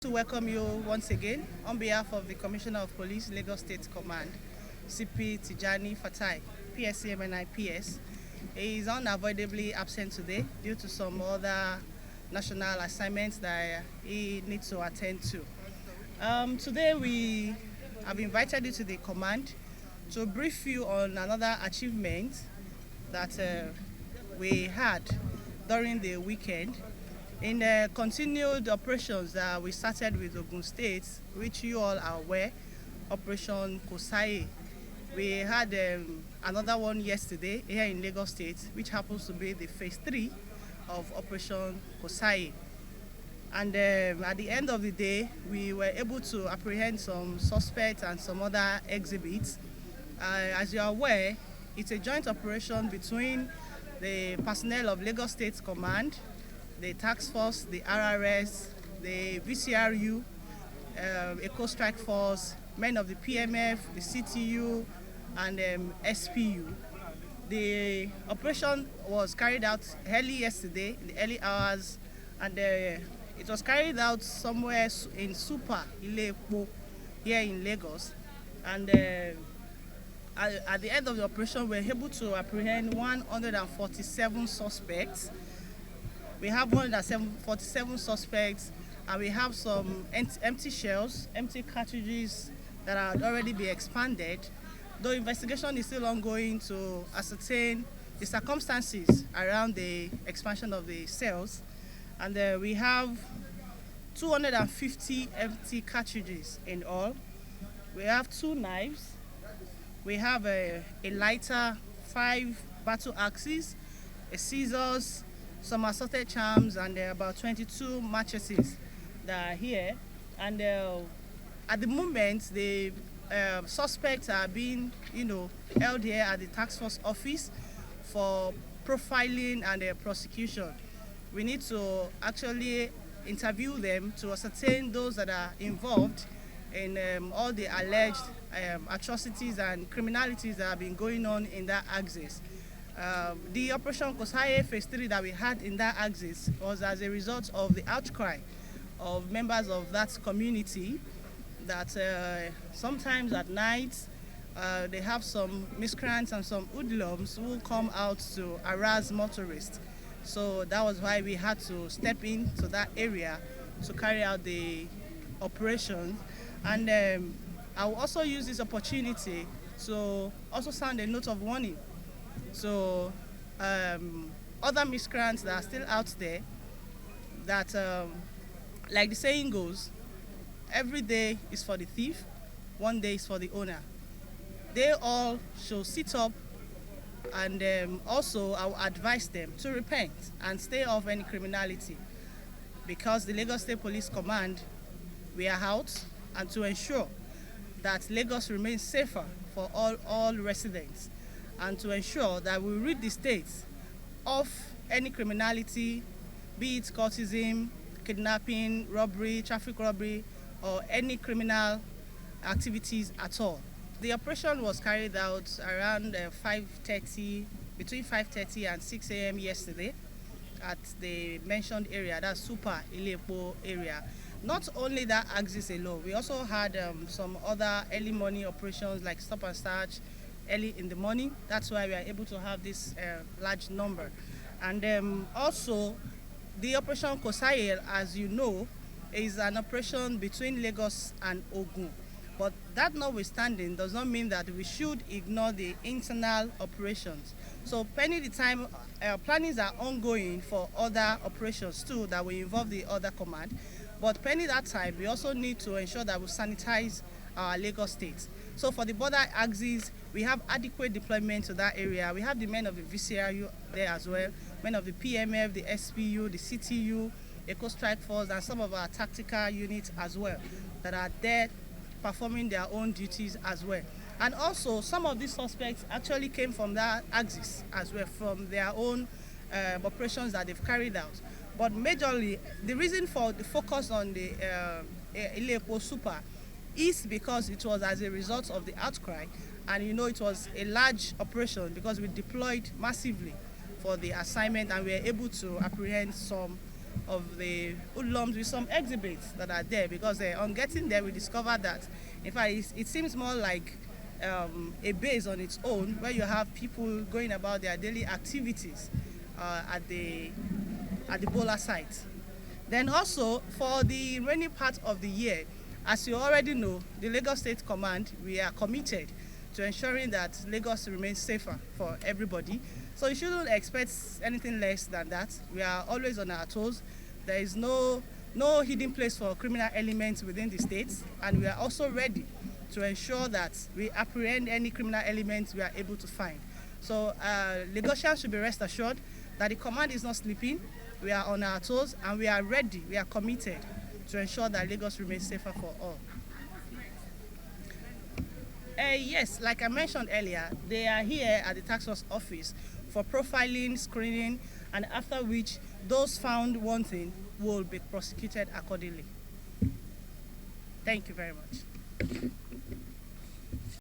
To welcome you once again on behalf of the Commissioner of Police, Lagos State Command, CP Tijani Fatai, PSCMNI PS. He is unavoidably absent today due to some other national assignments that he needs to attend to. Today we have invited you to the command to brief you on another achievement that we had during the weekend in the continued operations that we started with Ogun State, which you all are aware, Operation Kosai. We had another one yesterday here in Lagos State, which happens to be the phase 3 of Operation Kosai. And at the end of the day, we were able to apprehend some suspects and some other exhibits. As you are aware, it's a joint operation between the personnel of Lagos State Command, the task force, the RRS, the VCRU, Eco Strike Force, men of the PMF, the CTU, and SPU. The operation was carried out early yesterday, in the early hours, and it was carried out somewhere in Super Ilepo here in Lagos. And at the end of the operation, we were able to apprehend 147 suspects. We have 147 suspects, and we have some empty shells, empty cartridges that had already been expanded. Though investigation is still ongoing to ascertain the circumstances around the expansion of the cells. And we have 250 empty cartridges in all. We have 2 knives. We have a lighter, 5 battle axes, a scissors, some assorted charms, and about 22 machetes that are here. And at the moment, the suspects are being, held here at the task force office for profiling and prosecution. We need to actually interview them to ascertain those that are involved in all the alleged atrocities and criminalities that have been going on in that axis. The Operation Kosai phase 3 that we had in that axis was as a result of the outcry of members of that community that sometimes at night they have some miscreants and some hoodlums who come out to harass motorists. So that was why we had to step into that area to carry out the operation. And I will also use this opportunity to also sound a note of warning. So other miscreants that are still out there that, like the saying goes, every day is for the thief, one day is for the owner. They all should sit up, and also I will advise them to repent and stay off any criminality, because the Lagos State Police Command, we are out and to ensure that Lagos remains safer for all residents, and to ensure that we rid the state of any criminality, be it cultism, kidnapping, robbery, traffic robbery, or any criminal activities at all. The operation was carried out around 5:30, between 5:30 and 6 a.m. yesterday at the mentioned area, that's Super Ilepo area. Not only that axis alone, we also had some other early morning operations like stop and start early in the morning. That's why we are able to have this large number. And also, the Operation Kosai, as you know, is an operation between Lagos and Ogun. But that notwithstanding does not mean that we should ignore the internal operations. So pending the time, plannings are ongoing for other operations too that will involve the other command. But pending that time, we also need to ensure that we sanitize our Lagos State. So for the border axis, we have adequate deployment to that area. We have the men of the VCRU there as well, men of the PMF, the SPU, the CTU, Eco Strike Force, and some of our tactical units as well that are there performing their own duties as well. And also, some of these suspects actually came from that axis as well, from their own operations that they've carried out. But majorly, the reason for the focus on the Ilepo Super is because it was as a result of the outcry, and it was a large operation because we deployed massively for the assignment, and we were able to apprehend some of the hoodlums with some exhibits that are there, because on getting there we discovered that in fact it seems more like a base on its own, where you have people going about their daily activities at the bowler site. Then also for the rainy part of the year, as you already know, the Lagos State Command, we are committed to ensuring that Lagos remains safer for everybody. So you shouldn't expect anything less than that. We are always on our toes. There is no hidden place for criminal elements within the state, and we are also ready to ensure that we apprehend any criminal elements we are able to find. So Lagosians should be rest assured that the command is not sleeping. We are on our toes and we are ready, we are committed to ensure that Lagos remains safer for all. Yes, like I mentioned earlier, they are here at the tax force office for profiling, screening, and after which those found wanting will be prosecuted accordingly. Thank you very much.